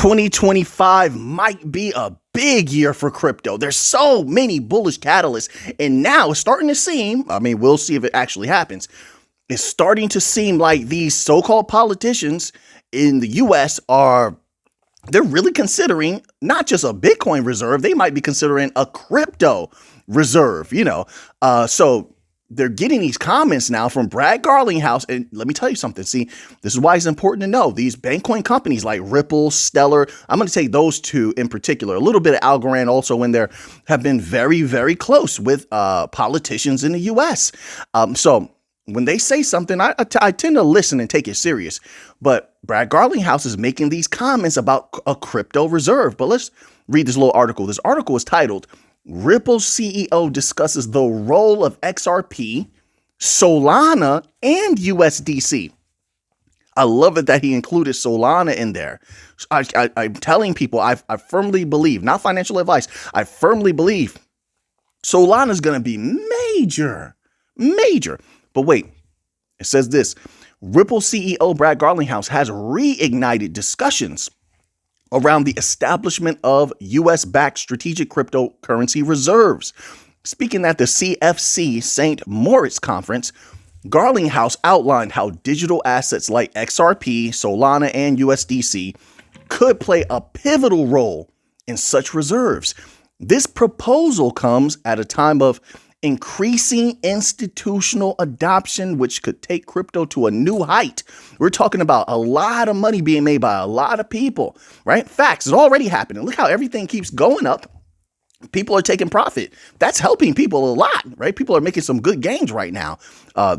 2025 might be a big year for crypto. There's so many bullish catalysts, and now it's starting to seem, we'll see if it actually happens. It's starting to seem like these so-called politicians in the US they're really considering not just a Bitcoin reserve, they might be considering a crypto reserve, So they're getting these comments now from Brad Garlinghouse. And let me tell you something. See, this is why it's important to know these Bitcoin companies like Ripple, Stellar. I'm going to take those two in particular. A little bit of Algorand also in there have been very, very close with politicians in the US. So when they say something, I tend to listen and take it serious. But Brad Garlinghouse is making these comments about a crypto reserve. But let's read this little article. This article is titled, Ripple CEO discusses the role of XRP, Solana, and USDC. I love it that he included Solana in there. I'm telling people, I firmly believe, not financial advice, I firmly believe Solana is going to be major. But wait, it says this, Ripple CEO Brad Garlinghouse has reignited discussions around the establishment of US-backed strategic cryptocurrency reserves. Speaking at the CFC St. Moritz conference, Garlinghouse outlined how digital assets like XRP, Solana, and USDC could play a pivotal role in such reserves. This proposal comes at a time of increasing institutional adoption, which could take crypto to a new height. We're talking about a lot of money being made by a lot of people, right? Facts, it's already happening. Look how everything keeps going up. People are taking profit. That's helping people a lot, right? People are making some good gains right now,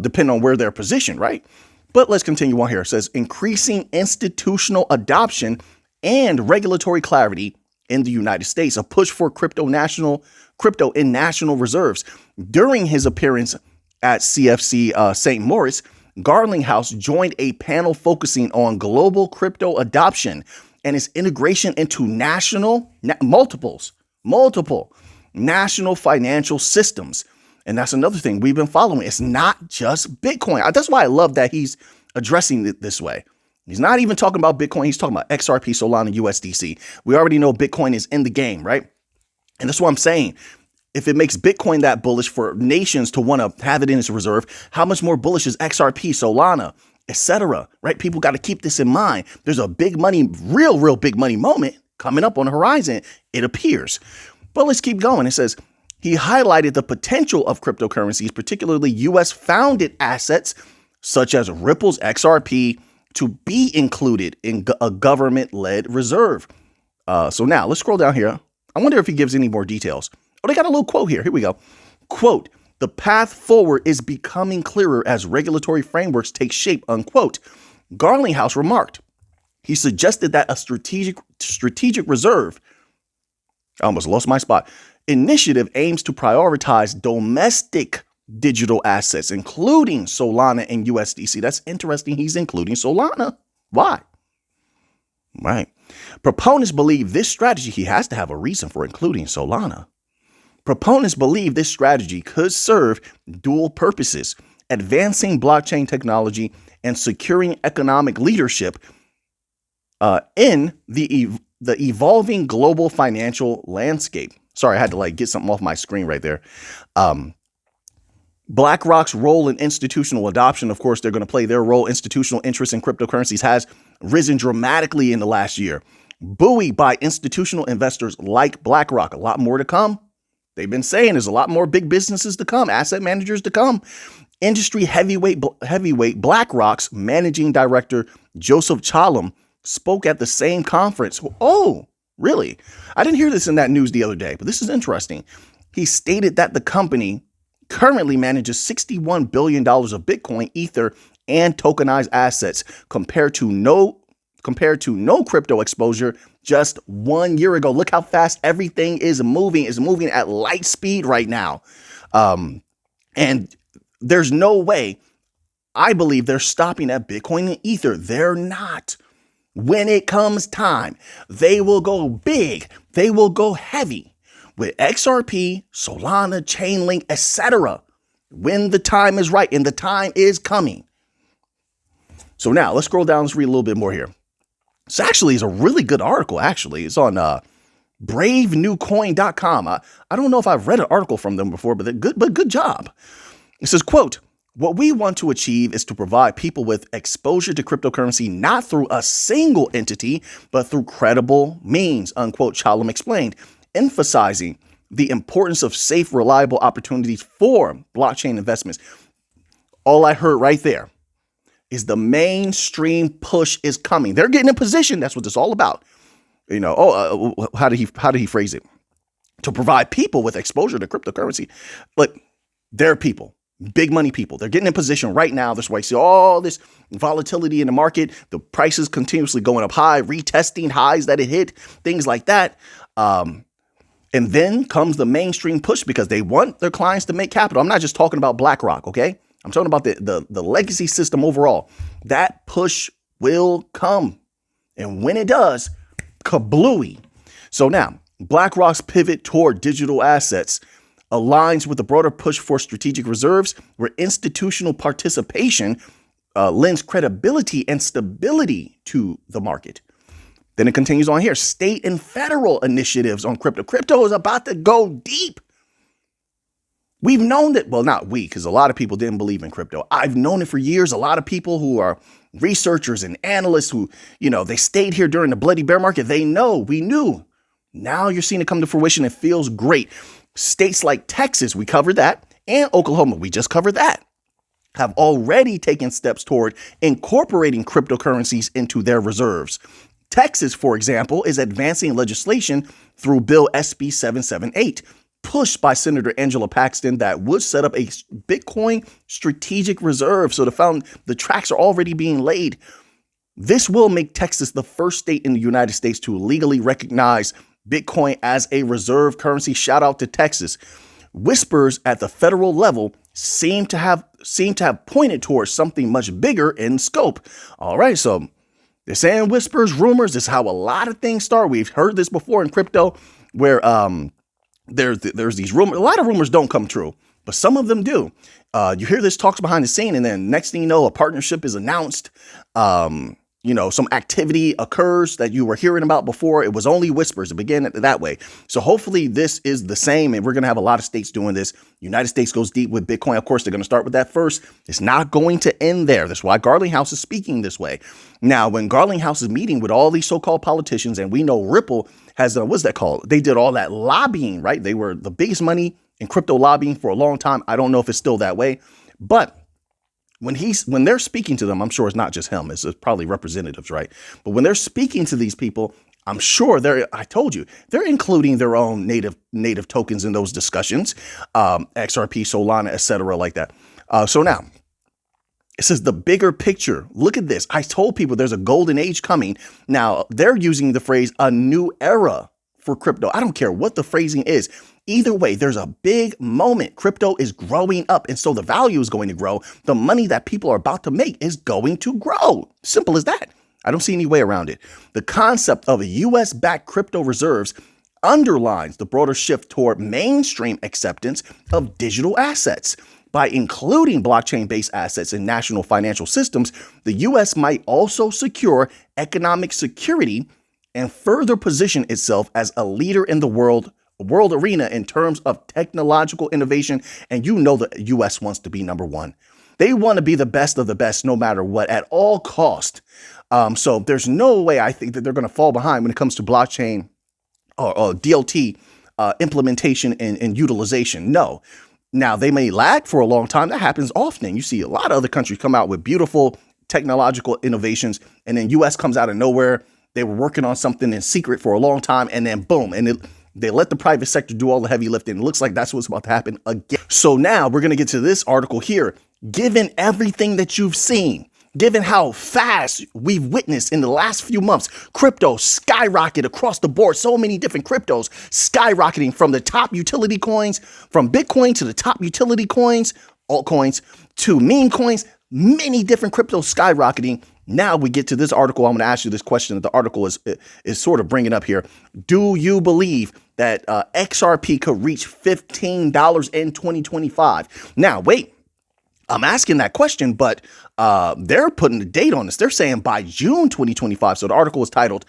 depending on where they're positioned, right? But let's continue on here. It says increasing institutional adoption and regulatory clarity in the United States, a push for crypto in national reserves. During his appearance at CFC St. Moritz, Garlinghouse joined a panel focusing on global crypto adoption and its integration into multiple national financial systems. And that's another thing we've been following. It's not just Bitcoin. That's why I love that he's addressing it this way. He's not even talking about Bitcoin. He's talking about XRP, Solana, USDC. We already know Bitcoin is in the game, right? And that's what I'm saying. If it makes Bitcoin that bullish for nations to want to have it in its reserve, how much more bullish is XRP, Solana, etc., right? People got to keep this in mind. There's a big money, real big money moment coming up on the horizon, it appears. But let's keep going. It says, he highlighted the potential of cryptocurrencies, particularly US-founded assets, such as Ripple's XRP, to be included in a government-led reserve. So now let's scroll down here. I wonder if he gives any more details. Oh, they got a little quote here. Here we go. Quote, the path forward is becoming clearer as regulatory frameworks take shape, unquote. Garlinghouse remarked. He suggested that a strategic reserve, I almost lost my spot, initiative aims to prioritize domestic digital assets, including Solana and USDC. That's interesting. He's including Solana. Why? Right. Proponents believe this strategy, he has to have a reason for including Solana. Proponents believe this strategy could serve dual purposes, advancing blockchain technology and securing economic leadership in the evolving global financial landscape. Sorry, I had to get something off my screen right there. BlackRock's role in institutional adoption, of course, they're going to play their role. Institutional interest in cryptocurrencies has risen dramatically in the last year, buoyed by institutional investors like BlackRock. A lot more to come. They've been saying there's a lot more big businesses to come, asset managers to come. Industry heavyweight BlackRock's managing director, Joseph Chalom, spoke at the same conference. Oh, really? I didn't hear this in that news the other day, but this is interesting. He stated that the company currently manages $61 billion of Bitcoin, Ether, and tokenized assets compared to no crypto exposure just 1 year ago. Look how fast everything is moving. It's moving at light speed right now. And there's no way, I believe, they're stopping at Bitcoin and Ether. They're not. When it comes time, they will go big. They will go heavy with XRP, Solana, Chainlink, etc. when the time is right, and the time is coming. So now let's scroll down. Let's read a little bit more here. This actually is a really good article, actually. It's on bravenewcoin.com. I don't know if I've read an article from them before, but good job. It says, quote, "What we want to achieve is to provide people with exposure to cryptocurrency not through a single entity, but through credible means," unquote, Chalem explained, emphasizing the importance of safe, reliable opportunities for blockchain investments. All I heard right there is the mainstream push is coming. They're getting in position. That's what it's all about. You know, how did he phrase it? To provide people with exposure to cryptocurrency. Look, they're people. Big money people. They're getting in position right now. That's why you see all this volatility in the market. The prices continuously going up high, retesting highs that it hit, things like that. And then comes the mainstream push because they want their clients to make capital. I'm not just talking about BlackRock, okay? I'm talking about the legacy system overall. That push will come. And when it does, kablooey. So now, BlackRock's pivot toward digital assets aligns with the broader push for strategic reserves, where institutional participation lends credibility and stability to the market. Then it continues on here. State and federal initiatives on crypto. Crypto is about to go deep. We've known that, well, not we, because a lot of people didn't believe in crypto. I've known it for years. A lot of people who are researchers and analysts who, you know, they stayed here during the bloody bear market. They know, we knew. Now you're seeing it come to fruition. It feels great. States like Texas, we covered that, and Oklahoma, we just covered that, have already taken steps toward incorporating cryptocurrencies into their reserves. Texas, for example, is advancing legislation through Bill SB 778, pushed by Senator Angela Paxton, that would set up a Bitcoin strategic reserve. So the tracks are already being laid. This will make Texas the first state in the United States to legally recognize Bitcoin as a reserve currency. Shout out to Texas. Whispers at the federal level seem to have pointed towards something much bigger in scope. All right, so they're saying whispers, rumors. This is how a lot of things start. We've heard this before in crypto, where there's these rumors. A lot of rumors don't come true, but some of them do. You hear this talks behind the scene, and then next thing you know, a partnership is announced. Some activity occurs that you were hearing about before. It was only whispers. It began that way. So hopefully this is the same, and we're going to have a lot of states doing this. United States goes deep with Bitcoin. Of course, they're going to start with that first. It's not going to end there. That's why Garlinghouse is speaking this way. Now, when Garlinghouse is meeting with all these so-called politicians, and we know Ripple has, what's that called? They did all that lobbying, right? They were the biggest money in crypto lobbying for a long time. I don't know if it's still that way, but when they're speaking to them, I'm sure it's not just him. It's probably representatives, right? But when they're speaking to these people, I'm sure they're including their own native tokens in those discussions, XRP, Solana, etc., like that. So now it says the bigger picture. Look at this. I told people there's a golden age coming. Now they're using the phrase a new era for crypto. I don't care what the phrasing is. Either way, there's a big moment. Crypto is growing up, and so the value is going to grow. The money that people are about to make is going to grow. Simple as that. I don't see any way around it. The concept of US-backed crypto reserves underlines the broader shift toward mainstream acceptance of digital assets. By including blockchain-based assets in national financial systems, the US might also secure economic security and further position itself as a leader in the world arena in terms of technological innovation. And you know the US wants to be number one. They want to be the best of the best, no matter what, at all cost. So there's no way I think that they're going to fall behind when it comes to blockchain or DLT implementation and utilization. No. Now, they may lag for a long time. That happens often. You see a lot of other countries come out with beautiful technological innovations, and then US comes out of nowhere. They were working on something in secret for a long time, and then boom, and they let the private sector do all the heavy lifting. It looks like that's what's about to happen again. So now we're going to get to this article here. Given everything that you've seen, given how fast we've witnessed in the last few months, crypto skyrocket across the board. So many different cryptos skyrocketing from the top utility coins, from Bitcoin to the top utility coins, altcoins to meme coins, many different cryptos skyrocketing. Now we get to this article. I'm going to ask you this question that the article is sort of bringing up here. Do you believe that XRP could reach $15 in 2025? Now, wait. I'm asking that question, but they're putting a date on this. They're saying by June 2025. So the article is titled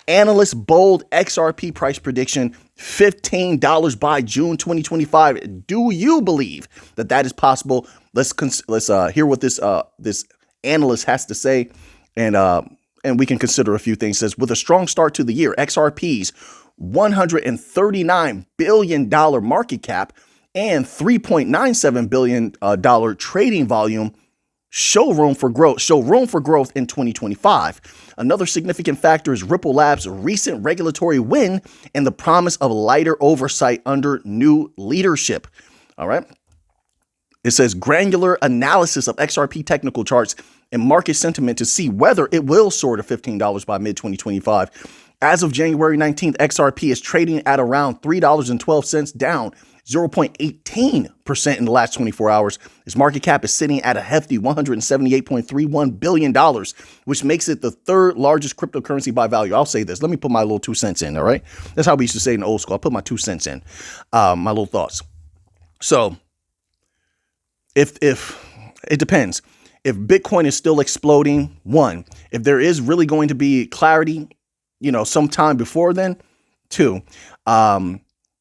Analysts Bold XRP Price Prediction $15 by June 2025. Do you believe that that is possible? Let's hear what this analyst has to say, and we can consider a few things. It says, with a strong start to the year, XRP's $139 billion market cap and $3.97 billion trading volume show room for growth in 2025. Another significant factor is Ripple Labs' recent regulatory win and the promise of lighter oversight under new leadership. All right. It says granular analysis of XRP technical charts and market sentiment to see whether it will soar to $15 by mid-2025. As of January 19th, XRP is trading at around $3.12, down 0.18% in the last 24 hours. Its market cap is sitting at a hefty $178.31 billion, which makes it the third largest cryptocurrency by value. I'll say this. Let me put my little 2 cents in, all right? That's how we used to say in the old school. I'll put my 2 cents in, my little thoughts. So if it depends. If Bitcoin is still exploding, one, if there is really going to be clarity, sometime before then, two,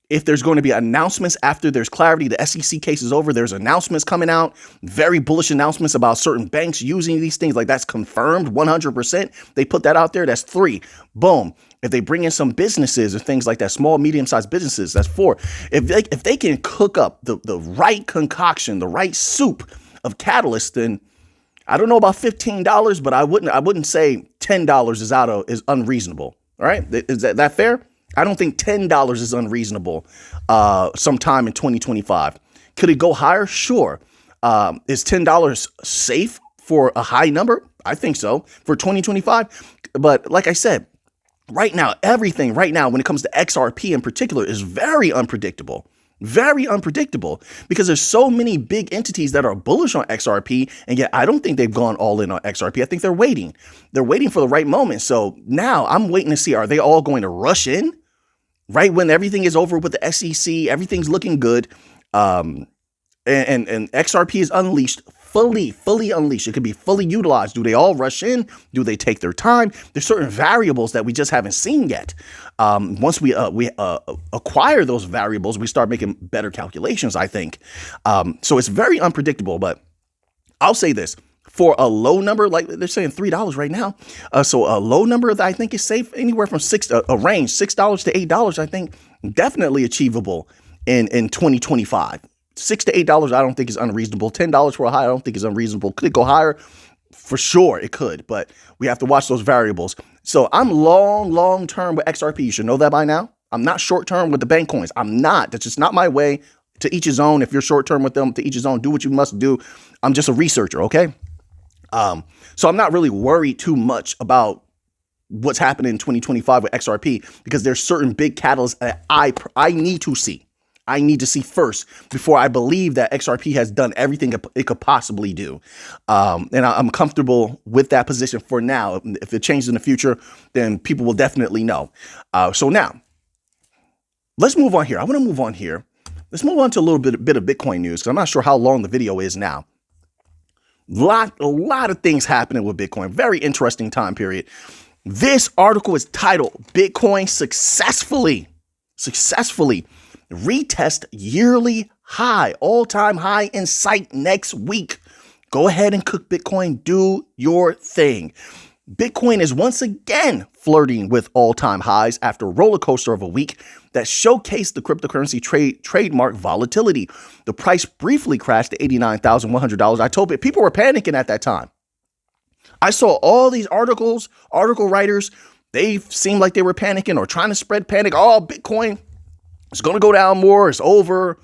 if there's going to be announcements after there's clarity, the SEC case is over, there's announcements coming out, very bullish announcements about certain banks using these things, like that's confirmed 100%. They put that out there. That's 3. Boom. If they bring in some businesses or things like that, small, medium-sized businesses, that's 4. If they can cook up the right concoction, the right soup of catalysts, then I don't know about $15, but I wouldn't say $10 is unreasonable. All right. Is that fair? I don't think $10 is unreasonable sometime in 2025. Could it go higher? Sure. Is $10 safe for a high number? I think so for 2025. But like I said, right now, everything right now when it comes to XRP in particular is very unpredictable. Very unpredictable because there's so many big entities that are bullish on XRP. And yet I don't think they've gone all in on XRP. I think they're waiting. They're waiting for the right moment. So now I'm waiting to see, are they all going to rush in right when everything is over with the SEC? Everything's looking good. And XRP is unleashed, fully unleashed. It could be fully utilized. Do they all rush in? Do they take their time? There's certain variables that we just haven't seen yet. Once we acquire those variables, we start making better calculations, I think. So it's very unpredictable, but I'll say this. For a low number, like they're saying $3 right now. So a low number that I think is safe, anywhere from a range, $6 to $8, I think definitely achievable in 2025. $6 to $8, I don't think is unreasonable. $10 for a high, I don't think is unreasonable. Could it go higher? For sure it could, but we have to watch those variables. So I'm long term with XRP. You should know that by now. I'm not short term with the bank coins. I'm not. That's just not my way. To each his own. If you're short term with them, to each his own. Do what you must do. I'm just a researcher, okay? So I'm not really worried too much about what's happening in 2025 with XRP because there's certain big catalysts that I need to see. I need to see first before I believe that XRP has done everything it could possibly do. And I'm comfortable with that position for now. If it changes in the future, then people will definitely know. So now let's move on here. I want to move on here. Let's move on to a little bit of Bitcoin news because I'm not sure how long the video is now. A lot of things happening with Bitcoin. Very interesting time period. This article is titled Bitcoin successfully retest yearly high, all-time high in sight next week. Go ahead and cook Bitcoin. Do your thing. Bitcoin is once again flirting with all-time highs after a roller coaster of a week that showcased the cryptocurrency trademark volatility. The price briefly crashed to $89,100. I told people were panicking at that time. I saw all these article writers. They seemed like they were panicking or trying to spread panic. Oh, Bitcoin, it's going to go down more. It's over,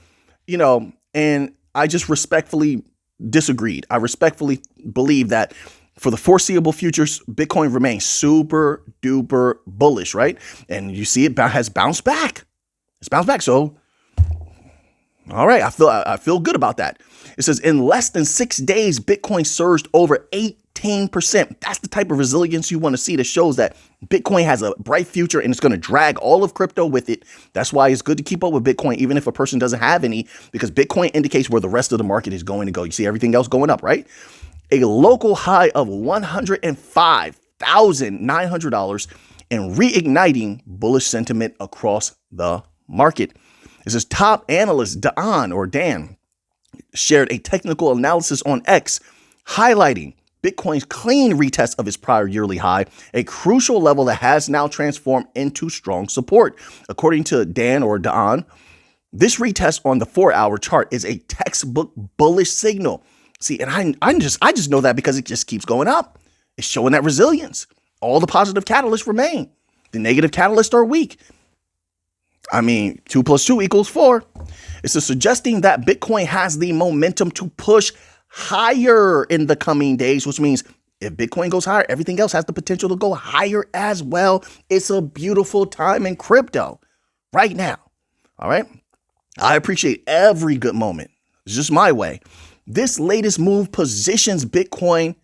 and I just respectfully disagreed. I respectfully believe that for the foreseeable futures, Bitcoin remains super duper bullish, right? And you see it has bounced back. It's bounced back. So, all right, I feel good about that. It says in less than 6 days, Bitcoin surged over 18% 15%. That's the type of resilience you want to see that shows that Bitcoin has a bright future and it's going to drag all of crypto with it. That's why it's good to keep up with Bitcoin, even if a person doesn't have any, because Bitcoin indicates where the rest of the market is going to go. You see everything else going up, right? A local high of $105,900 and reigniting bullish sentiment across the market. This is top analyst Dan shared a technical analysis on X highlighting Bitcoin's clean retest of its prior yearly high, a crucial level that has now transformed into strong support. According to Dan, this retest on the 4-hour chart is a textbook bullish signal. See, and I just know that because it just keeps going up. It's showing that resilience. All the positive catalysts remain. The negative catalysts are weak. 2 + 2 = 4. It's suggesting that Bitcoin has the momentum to push higher in the coming days, which means if Bitcoin goes higher, everything else has the potential to go higher as well. It's a beautiful time in crypto right now. All right. I appreciate every good moment. It's just my way. This latest move positions Bitcoin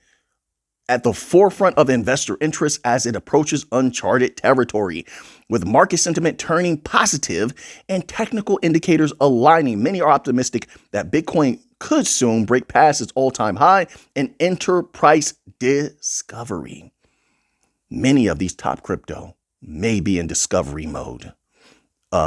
at the forefront of investor interest as it approaches uncharted territory, with market sentiment turning positive and technical indicators aligning. Many are optimistic that Bitcoin could soon break past its all-time high and enter price discovery. Many of these top crypto may be in discovery mode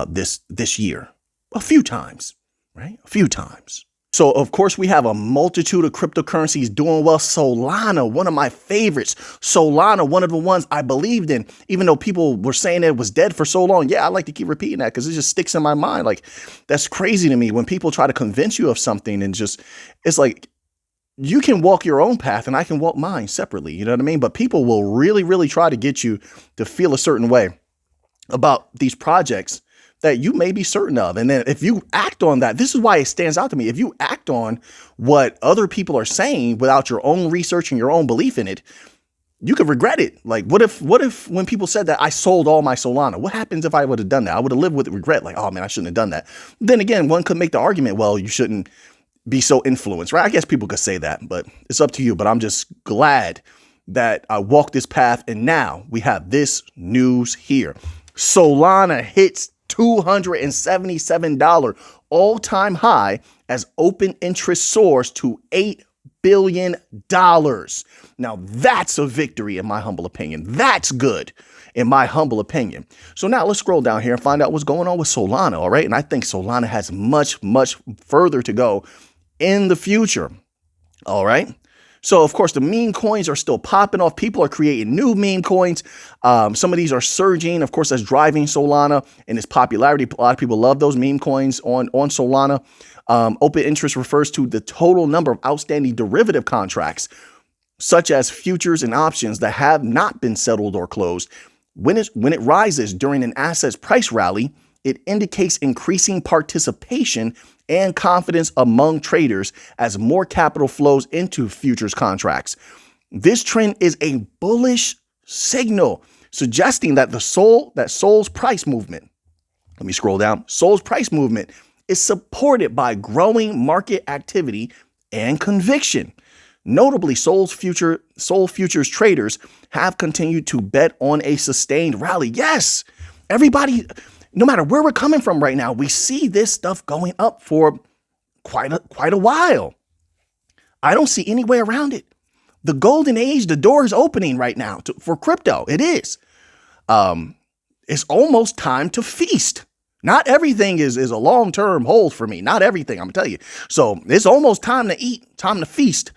this year. A few times, right? A few times. So, of course, we have a multitude of cryptocurrencies doing well. Solana, one of my favorites. Solana, one of the ones I believed in, even though people were saying it was dead for so long. Yeah, I like to keep repeating that because it just sticks in my mind. Like, that's crazy to me when people try to convince you of something and it's like, you can walk your own path and I can walk mine separately. You know what I mean? But people will really, really try to get you to feel a certain way about these projects that you may be certain of. And then if you act on that, this is why it stands out to me. If you act on what other people are saying without your own research and your own belief in it, you could regret it. Like, what if when people said that I sold all my Solana, what happens if I would have done that? I would have lived with regret. Like, oh man, I shouldn't have done that. Then again, one could make the argument, well, you shouldn't be so influenced, right? I guess people could say that, but it's up to you. But I'm just glad that I walked this path. And now we have this news here. Solana hits $277 all-time high as open interest soars to $8 billion. Now that's a victory in my humble opinion. That's good in my humble opinion. So now let's scroll down here and find out what's going on with Solana. All right. And I think Solana has much, much further to go in the future. All right. So, of course, the meme coins are still popping off. People are creating new meme coins. Some of these are surging. Of course, that's driving Solana and its popularity. A lot of people love those meme coins on Solana. Open interest refers to the total number of outstanding derivative contracts, such as futures and options that have not been settled or closed. When it rises during an asset's price rally, it indicates increasing participation and confidence among traders as more capital flows into futures contracts. This trend is a bullish signal, suggesting that Sol's price movement, let me scroll down, Sol's price movement is supported by growing market activity and conviction. Notably, Sol futures traders have continued to bet on a sustained rally. Yes, everybody, no matter where we're coming from right now, we see this stuff going up for quite a while. I don't see any way around it. The golden age, the door is opening right now for crypto. It is. It's almost time to feast. Not everything is a long-term hold for me. Not everything, I'm gonna tell you. So it's almost time to eat, time to feast.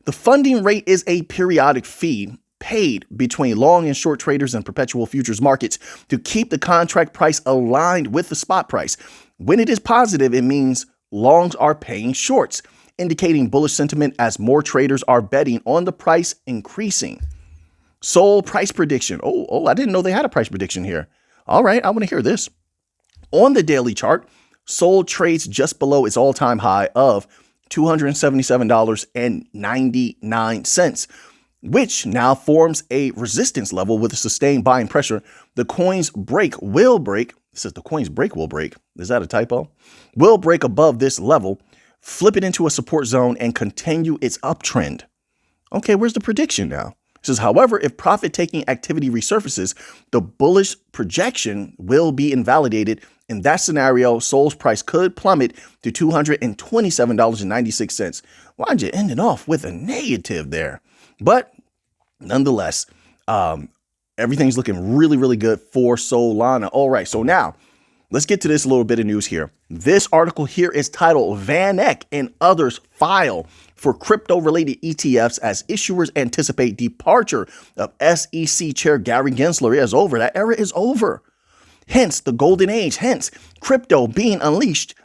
The funding rate is a periodic fee paid between long and short traders and perpetual futures markets to keep the contract price aligned with the spot price. When it is positive, it means longs are paying shorts, indicating bullish sentiment as more traders are betting on the price increasing. Sol price prediction. Oh, I didn't know they had a price prediction here. All right, I want to hear this. On the daily chart, Sol trades just below its all-time high of $277.99. which now forms a resistance level with a sustained buying pressure. The coin's break will break. It says the coin's break will break. Is that a typo? Will break above this level, flip it into a support zone, and continue its uptrend. Okay, where's the prediction now? It says, however, if profit-taking activity resurfaces, the bullish projection will be invalidated. In that scenario, Sol's price could plummet to $227.96. Why'd you end it off with a negative there? But nonetheless, everything's looking really, really good for Solana. All right, so now let's get to this little bit of news here. This article here is titled VanEck and Others File for Crypto-Related ETFs as Issuers Anticipate Departure of SEC Chair Gary Gensler. It is over. That era is over. Hence the golden age. Hence crypto being unleashed.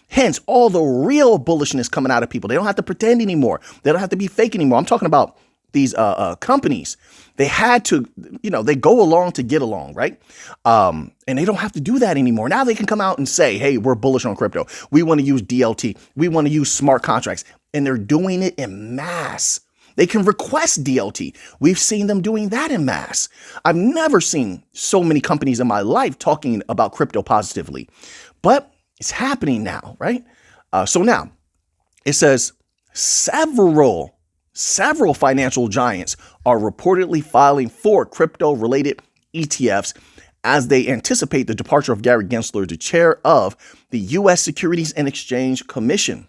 Hence all the real bullishness coming out of people. They don't have to pretend anymore. They don't have to be fake anymore. I'm talking about these companies. They had to, they go along to get along, right? And they don't have to do that anymore. Now they can come out and say, hey, we're bullish on crypto. We want to use DLT. We want to use smart contracts. And they're doing it in mass. They can request DLT. We've seen them doing that in mass. I've never seen so many companies in my life talking about crypto positively, but it's happening now, right? So now it says several financial giants are reportedly filing for crypto-related ETFs as they anticipate the departure of Gary Gensler, the chair of the U.S. Securities and Exchange Commission.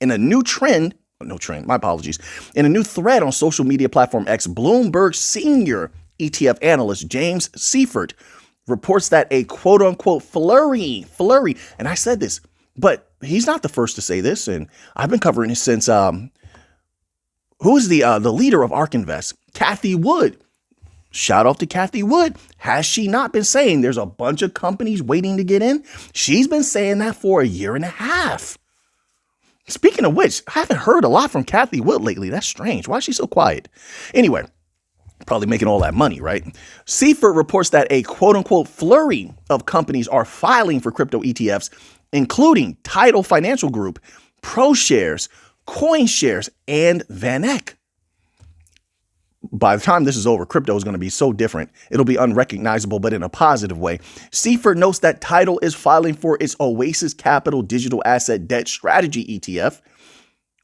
In a new thread on social media platform X, Bloomberg senior ETF analyst James Seifert reports that a quote-unquote flurry, and I said this, but he's not the first to say this, and I've been covering it since who is the leader of ARK Invest? Cathie Wood. Shout out to Cathie Wood. Has she not been saying there's a bunch of companies waiting to get in? She's been saying that for a year and a half. Speaking of which, I haven't heard a lot from Cathie Wood lately. That's strange. Why is she so quiet? Anyway, probably making all that money, right? Seifert reports that a quote-unquote flurry of companies are filing for crypto ETFs, including Tidal Financial Group, ProShares, CoinShares, and VanEck. By the time this is over, crypto is going to be so different. It'll be unrecognizable, but in a positive way. Seifert notes that Tidal is filing for its Oasis Capital Digital Asset Debt Strategy ETF,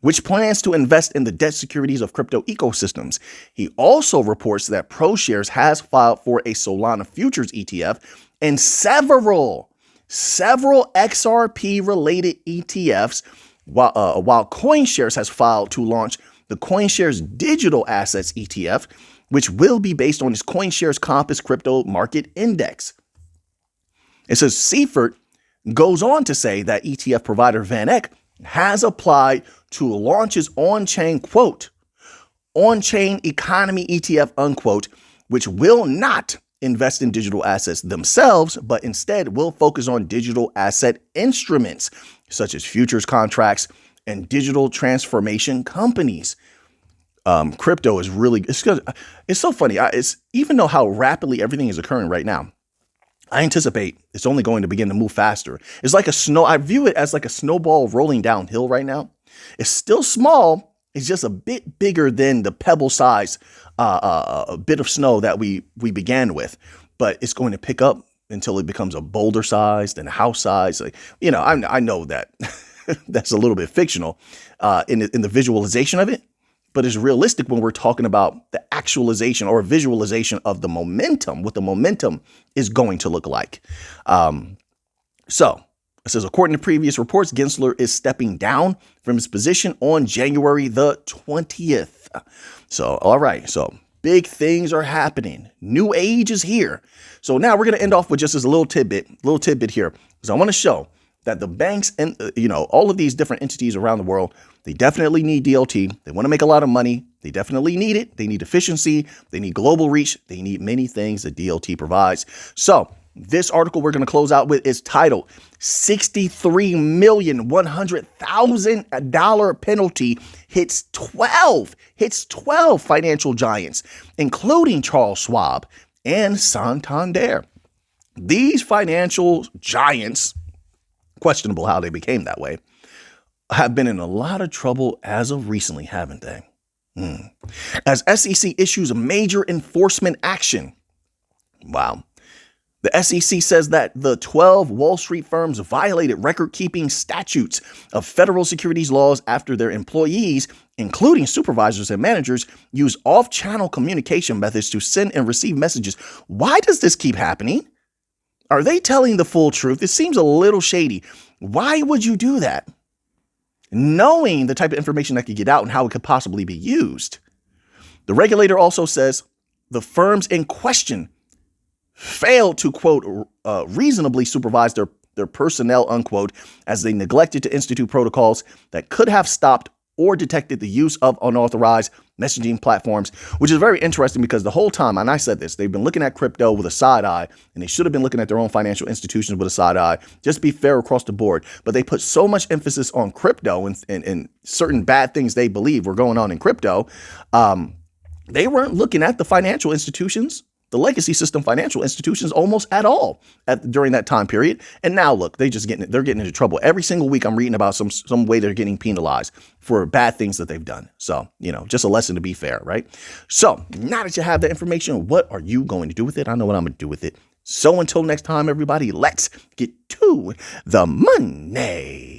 which plans to invest in the debt securities of crypto ecosystems. He also reports that ProShares has filed for a Solana Futures ETF and several XRP-related ETFs, while CoinShares has filed to launch the CoinShares Digital Assets ETF, which will be based on its CoinShares Compass Crypto Market Index. It says Seifert goes on to say that ETF provider VanEck has applied to launch its on-chain, quote, on-chain economy ETF, unquote, which will not invest in digital assets themselves, but instead will focus on digital asset instruments, such as futures contracts and digital transformation companies. Crypto is really, it's so funny. Even though how rapidly everything is occurring right now, I anticipate it's only going to begin to move faster. It's like I view it as like a snowball rolling downhill right now. It's still small. It's just a bit bigger than the pebble size, a bit of snow that we began with, but it's going to pick up until it becomes a boulder sized and a house size. I know that that's a little bit fictional in the visualization of it, but it's realistic when we're talking about the actualization or visualization of the momentum, what the momentum is going to look like. So it says, according to previous reports, Gensler is stepping down from his position on January the 20th. So, all right. So big things are happening. New age is here. So now we're going to end off with just this little tidbit here, because I want to show that the banks and, all of these different entities around the world, they definitely need DLT. They want to make a lot of money. They definitely need it. They need efficiency. They need global reach. They need many things that DLT provides. So this article we're going to close out with is titled $63,100,000 penalty hits 12 financial giants, including Charles Schwab and Santander. These financial giants, questionable how they became that way, have been in a lot of trouble as of recently, haven't they? As SEC issues a major enforcement action. Wow. The SEC says that the 12 Wall Street firms violated record-keeping statutes of federal securities laws after their employees including supervisors and managers, use off-channel communication methods to send and receive messages. Why does this keep happening? Are they telling the full truth? It seems a little shady. Why would you do that? Knowing the type of information that could get out and how it could possibly be used. The regulator also says the firms in question failed to, quote, reasonably supervise their personnel, unquote, as they neglected to institute protocols that could have stopped or detected the use of unauthorized messaging platforms, which is very interesting because the whole time, and I said this, they've been looking at crypto with a side eye, and they should have been looking at their own financial institutions with a side eye, just be fair across the board. But they put so much emphasis on crypto and certain bad things they believe were going on in crypto. They weren't looking at the financial institutions, the legacy system financial institutions, almost at all during that time period. And now look, they're getting into trouble. Every single week I'm reading about some way they're getting penalized for bad things that they've done. So, just a lesson to be fair, right? So now that you have that information, what are you going to do with it? I know what I'm going to do with it. So until next time, everybody, let's get to the money.